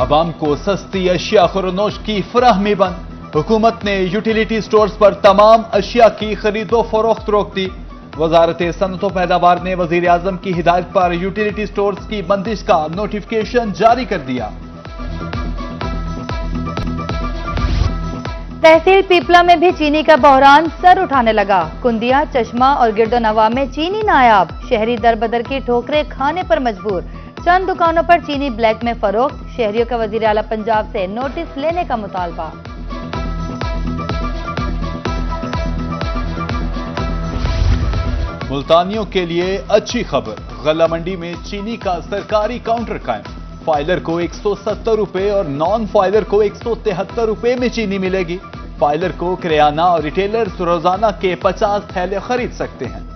अवाम को सस्ती अशिया खुरनोश की फराहमी बंद। हुकूमत ने यूटिलिटी स्टोर्स पर तमाम अशिया की खरीदो फरोख्त रोक दी। वजारत सनअत व पैदावार ने वजीर आजम की हिदायत पर यूटिलिटी स्टोर्स की बंदिश का नोटिफिकेशन जारी कर दिया। तहसील पीपला में भी चीनी का बहरान सर उठाने लगा। कुंदिया, चश्मा और गिरदोनवा में चीनी नायाब। शहरी दर बदर की ठोकरें खाने पर मजबूर। चंद दुकानों पर चीनी ब्लैक में फरोख्त। शहरियों का वजीर आला पंजाब से नोटिस लेने का मुतालबा। मुल्तानियों के लिए अच्छी खबर, गला मंडी में चीनी का सरकारी काउंटर कायम। फाइलर को 170 रुपए और नॉन फाइलर को 173 रुपए में चीनी मिलेगी। फाइलर को किराना और रिटेलर्स रोजाना के 50 थैले खरीद सकते हैं।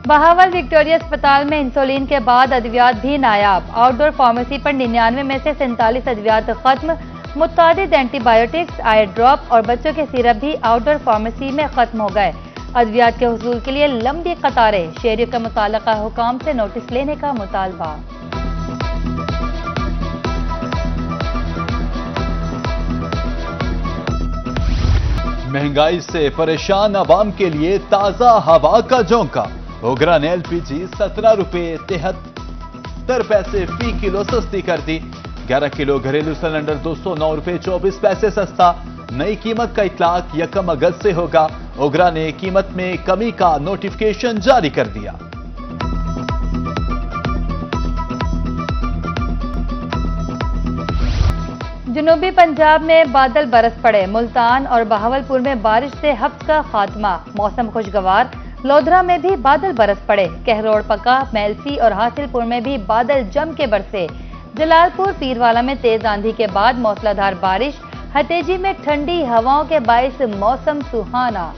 बहावल विक्टोरिया अस्पताल में इंसुलिन के बाद अद्वियात भी नायाब। आउटडोर फार्मेसी पर 99 में से 47 अद्वियात खत्म। मुतादिद एंटीबायोटिक्स, आई ड्रॉप और बच्चों के सिरप भी आउटडोर फार्मेसी में खत्म हो गए। अद्वियात के हुसूल के लिए लंबी कतारें। शहरियों का मुताल्लिका हुकाम से नोटिस लेने का मुतालबा। महंगाई से परेशान आवाम के लिए ताजा हवा का झोंका। ओगरा ने एलपीजी 17 रुपए 73 पैसे फी किलो सस्ती कर दी। 11 किलो घरेलू सिलेंडर 209 रुपए 24 पैसे सस्ता। नई कीमत का इतलाक 1 अगस्त से होगा। ओगरा ने कीमत में कमी का नोटिफिकेशन जारी कर दिया। जनूबी पंजाब में बादल बरस पड़े। मुल्तान और बहावलपुर में बारिश से हफ्त का खात्मा। मौसम खुशगवार। लोधरा में भी बादल बरस पड़े। कहरोड़, पका, मेलसी और हासिलपुर में भी बादल जम के बरसे। जलालपुर, पीरवाला में तेज आंधी के बाद मौसलाधार बारिश। हतेजी में ठंडी हवाओं के बायस मौसम सुहाना।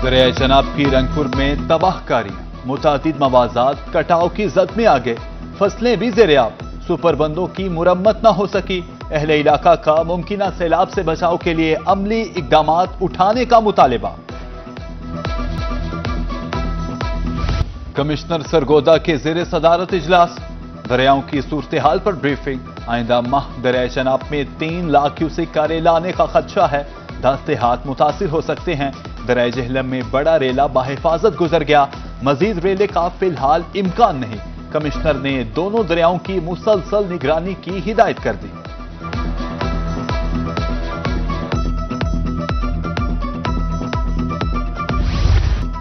दरिया जनाब की रंगपुर में तबाहकारी। मुतादिद मवाजात कटाव की जद में आ गए। फसलें भी ज़ेरे-आब। सुपर बंदों की मुरम्मत न हो सकी। अहले इलाका का मुमकिना सैलाब से बचाव के लिए अमली इकदामात उठाने का मुतालिबा। कमिश्नर सरगोदा के ज़ेरे सदारत इजलास। दरियाओं की सूरत हाल पर ब्रीफिंग। आइंदा माह दरिया जनाब में 3 लाख क्यूसेक का रेला आने का खदशा है। दस्ते हाथ मुतासिर हो सकते हैं। दरिया जहलम में बड़ा रेला बाहिफाजत गुजर गया। मजीद रेले का फिलहाल इम्कान नहीं। कमिश्नर ने दोनों दरियाओं की मुसलसल निगरानी की हिदायत कर दी।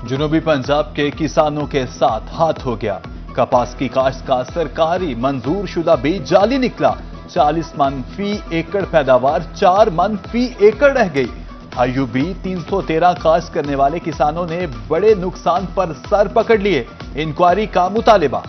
जनूबी पंजाब के किसानों के साथ हाथ हो गया। कपास की काश्त का सरकारी मंजूर शुदा बीज जाली निकला। 40 मन फी एकड़ पैदावार 4 मन फी एकड़ रह गई। आईयूबी 313 काश्त करने वाले किसानों ने बड़े नुकसान पर सर पकड़ लिए। इंक्वायरी का मुतालिबा।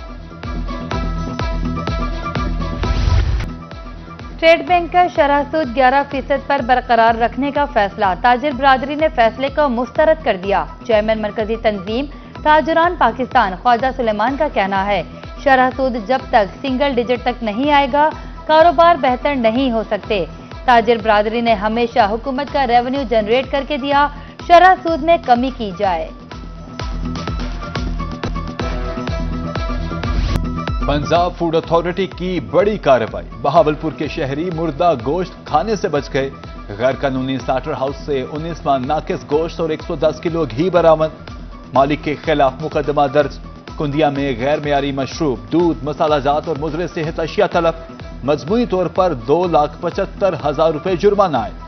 स्टेट बैंक का शरह सूद 11% पर बरकरार रखने का फैसला। ताजिर बरादरी ने फैसले को मुस्तरद कर दिया। चेयरमैन मरकजी तंजीम ताजरान पाकिस्तान ख्वाजा सुलेमान का कहना है, शरह सूद जब तक सिंगल डिजिट तक नहीं आएगा कारोबार बेहतर नहीं हो सकते। ताजिर बरादरी ने हमेशा हुकूमत का रेवेन्यू जनरेट करके दिया, शरह सूद में कमी की जाए। पंजाब फूड अथॉरिटी की बड़ी कार्रवाई। बहावलपुर के शहरी मुर्दा गोश्त खाने से बच गए। गैर कानूनी स्लाटर हाउस से 19 मन नाकिस गोश्त और 110 किलो घी बरामद। मालिक के खिलाफ मुकदमा दर्ज। कुंदिया में गैर मेयारी मशरूब, दूध, मसालाजात और मुजरे सेहत अशिया तलब। मजमूई तौर पर 2,75,000 रुपए जुर्माना है।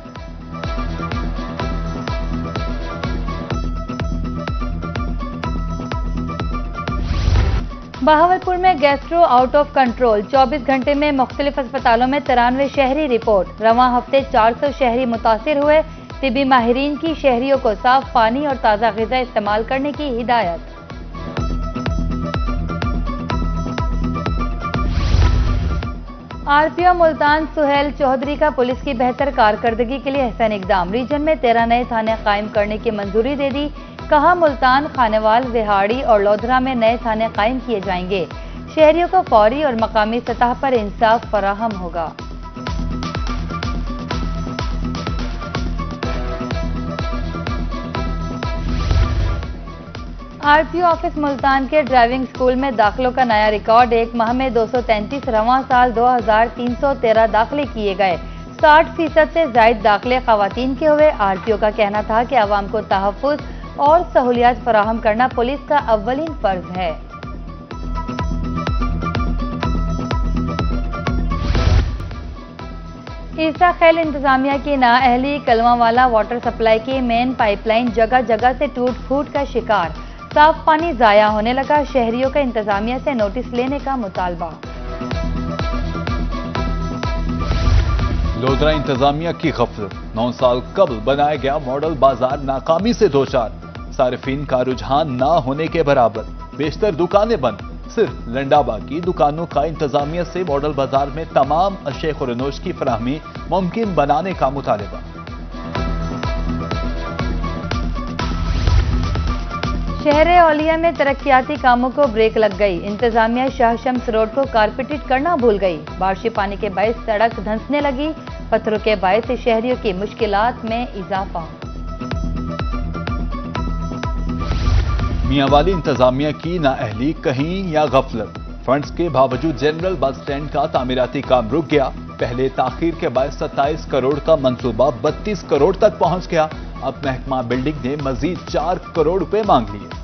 बहावलपुर में गैस्ट्रो आउट ऑफ कंट्रोल। 24 घंटे में मुख्तलिफ अस्पतालों में 93 शहरी रिपोर्ट। रवां हफ्ते 400 शहरी मुतासिर हुए। तिबी माहिरीन की शहरियों को साफ पानी और ताज़ा ग़िज़ा इस्तेमाल करने की हिदायत। आरपीओ मुल्तान सुहेल चौधरी का पुलिस की बेहतर कारकर्दगी के लिए अहसन इकदाम। रीजन में 13 नए थाने कायम करने की मंजूरी दे दी। कहा, मुल्तान, खानेवाल, विहाड़ी और लोधरा में नए थाने कायम किए जाएंगे। शहरियों को फौरी और मकामी सतह पर इंसाफ फराहम होगा। आरपीओ ऑफिस मुल्तान के ड्राइविंग स्कूल में दाखिलों का नया रिकॉर्ड। एक माह में 233, रवां साल 2313 दाखिले किए गए। 60% से ज्यादा दाखिले खवातीन के हुए। आरपीओ का कहना था कि आवाम को तहफ्फुज और सहूलियात फराहम करना पुलिस का अव्वलीन फर्ज है। ईसा खेल इंतजामिया की नाअहली कलमावाला वाटर सप्लाई की मेन पाइपलाइन जगह जगह से टूट फूट का शिकार। साफ पानी जाया होने लगा। शहरियों का इंतजामिया से नोटिस लेने का मुतालबा। लोधरा इंतजामिया की गफलत। 9 साल कबल बनाया गया मॉडल बाजार नाकामी से दो चार। सार्फिन का रुझान ना होने के बराबर। बेशतर दुकानें बंद। सिर्फ लंडाबा की दुकानों का इंतजामिया से मॉडल बाजार में तमाम अशे खुरनोश की फराहमी मुमकिन बनाने का मुतालबा। शहर औलिया में तरक्याती कामों को ब्रेक लग गई। इंतजामिया शाह शम्स रोड को कारपेटेड करना भूल गई। बारिशी पानी के बायस सड़क धंसने लगी। पत्थरों के बायस शहरियों की मुश्किलात में इजाफा। मियांवाली इंतजामिया की नाअहली कहीं या गफलत। फंड्स के बावजूद जनरल बस स्टैंड का तामीराती काम रुक गया। पहले ताखीर के बाद 27 करोड़ का मंसूबा 32 करोड़ तक पहुंच गया। अब महकमा बिल्डिंग ने मजीद 4 करोड़ रुपए मांग लिए।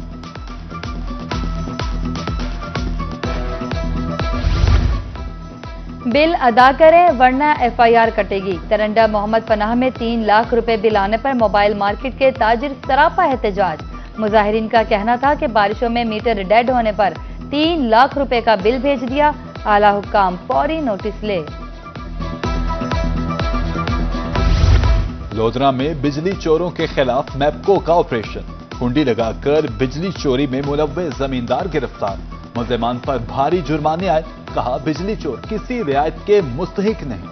बिल अदा करें वरना एफआईआर कटेगी। तरंडा मोहम्मद पनाह में 3 लाख रुपए बिल आने पर मोबाइल मार्केट के ताजिर सरापा एहतजाज। मुजाहिरीन का कहना था कि बारिशों में मीटर डेड होने पर 3 लाख रुपए का बिल भेज दिया। आला हुक्काम फौरी नोटिस ले। लोधरा में बिजली चोरों के खिलाफ मैप्को का ऑपरेशन। कुंडी लगाकर बिजली चोरी में मुलव्वस जमींदार गिरफ्तार। मुल्जिमान पर भारी जुर्माने आए। कहा बिजली चोर किसी रियायत के मुस्तहिक नहीं।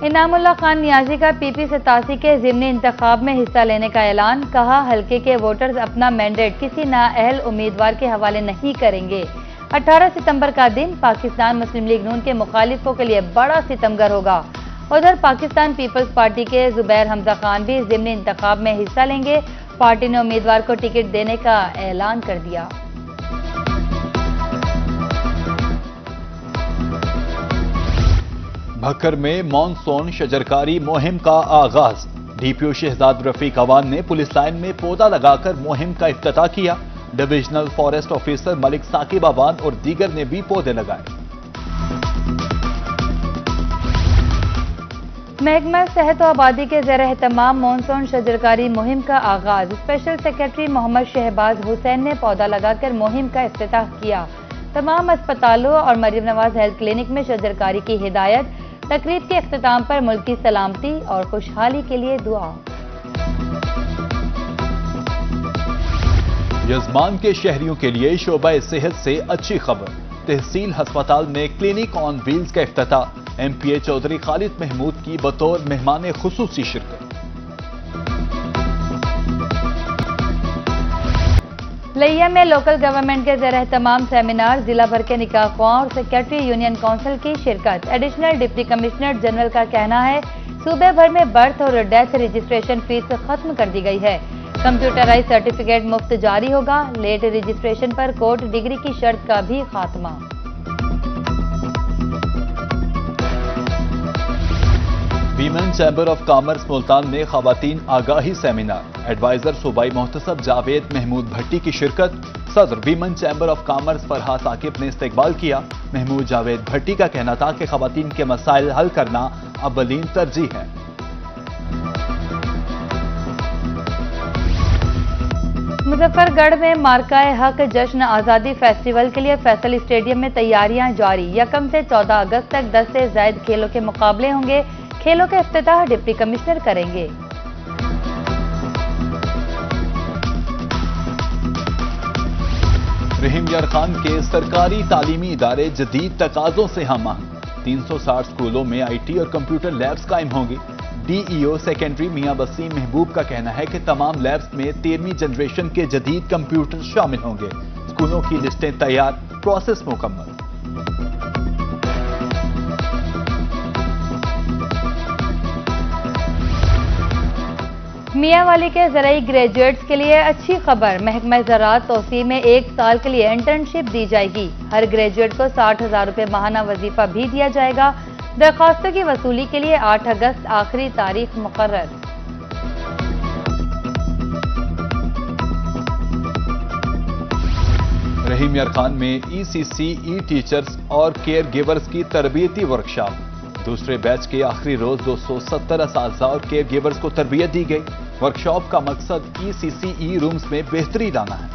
इनामुल्लाह खान नियाजी का पीपी 87 के ज़िमनी इंतखाब में हिस्सा लेने का ऐलान। कहा हल्के के वोटर्स अपना मैंडेट किसी नाअहल उम्मीदवार के हवाले नहीं करेंगे। 18 सितंबर का दिन पाकिस्तान मुस्लिम लीग नून के मुखालिफों के लिए बड़ा सितमगर होगा। उधर पाकिस्तान पीपल्स पार्टी के जुबैर हमजा खान भी ज़िमनी इंतखाब में हिस्सा लेंगे। पार्टी ने उम्मीदवार को टिकट देने का ऐलान कर दिया। भक्कर में मॉनसून शजरकारी मुहिम का आगाज। डीपीओ शहजाद रफीक अवान ने पुलिस लाइन में पौधा लगाकर मुहिम का इफ्तिताह किया। Divisional forest officer Malik Saqib Awan और दीगर ने भी पौधे लगाए। महकमा सेहत और आबादी के ज़ेर एहतमाम मॉनसून शजरकारी मुहिम का आगाज। स्पेशल सेक्रेटरी मोहम्मद शहबाज हुसैन ने पौधा लगाकर मुहिम का इफ्तिताह किया। तमाम अस्पतालों और मरीम नवाज हेल्थ क्लिनिक में शजरकारी की हिदायत। तकरीब के इख्तिताम पर मुल्क की सलामती और खुशहाली के लिए दुआ। यजमान के शहरियों के लिए शोबा सेहत से अच्छी खबर। तहसील अस्पताल में क्लिनिक ऑन व्हील्स का इफ्तिताह। एमपीए चौधरी खालिद महमूद की बतौर मेहमान खुसूसी शिरकत। लिया में लोकल गवर्नमेंट के ज़ेर एहतमाम सेमिनार। जिला भर के निकाह ख्वाह और सेक्रेटरी यूनियन काउंसिल की शिरकत। एडिशनल डिप्टी कमिश्नर जनरल का कहना है सूबे भर में बर्थ और डेथ रजिस्ट्रेशन फीस खत्म कर दी गई है। कंप्यूटराइज सर्टिफिकेट मुफ्त जारी होगा। लेट रजिस्ट्रेशन पर कोर्ट डिग्री की शर्त का भी खात्मा। Women chamber of commerce Multan में खवातीन आगाही सेमिनार। एडवाइजर सूबाई मोहतसब जावेद महमूद भट्टी की शिरकत। सदर women chamber of commerce Farah Saqib ने इस्तकबाल किया। महमूद जावेद भट्टी का कहना था कि खवातीन के मसाइल हल करना अव्वलीन तरजीह है। मुजफ्फरगढ़ में मार्काए हक जश्न आज़ादी फेस्टिवल के लिए फैसल स्टेडियम में तैयारियां जारी। 1 से 14 अगस्त तक 10 से ज्यादा खेलों के मुकाबले होंगे। खेलों का इफ्तिताह डिप्टी कमिश्नर करेंगे। रहीम यार खान के सरकारी तालीमी इदारे जदीद तकाजों से हम आहंग। 360 स्कूलों में आईटी और कंप्यूटर लैब्स कायम होंगी। डीईओ सेकेंडरी मियां वसीम महबूब का कहना है कि तमाम लैब्स में 13वीं जनरेशन के जदीद कंप्यूटर शामिल होंगे। स्कूलों की लिस्टें तैयार, प्रोसेस मुकम्मल। میاں والی کے زرعی گریجویٹس کے لیے اچھی خبر، محکمہ زراعت توسیع میں 1 سال کے لیے انٹرنشپ دی جائے گی۔ ہر گریجویٹ کو 60,000 روپے ماہانہ وظیفہ بھی دیا جائے گا۔ درخواستوں کی وصولی کے لیے 8 اگست آخری تاریخ مقرر۔ رحیم یار خان میں ECC ٹیچرز اور کیئر گیورز کی تربیتی ورکشاپ۔ دوسرے بیچ کے آخری روز 270 اساتذہ اور کیئر گیورز کو تربیت دی گئی۔ ورکشاپ کا مقصد ECC رومز میں بہتری لانا ہے۔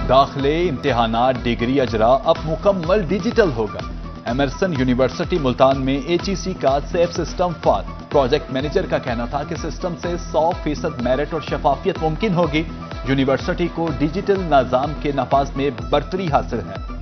داخلے، امتحانات، ڈگری اجرا اب مکمل ڈیجیٹل ہوگا۔ ایمرسن یونیورسٹی ملتان میں HEC کا سیف سسٹم فعال۔ پروجیکٹ مینیجر کا کہنا تھا کہ سسٹم سے 100% میرٹ اور شفافیت ممکن ہوگی۔ یونیورسٹی کو ڈیجیٹل نظام کے نفاذ میں برتری حاصل ہے۔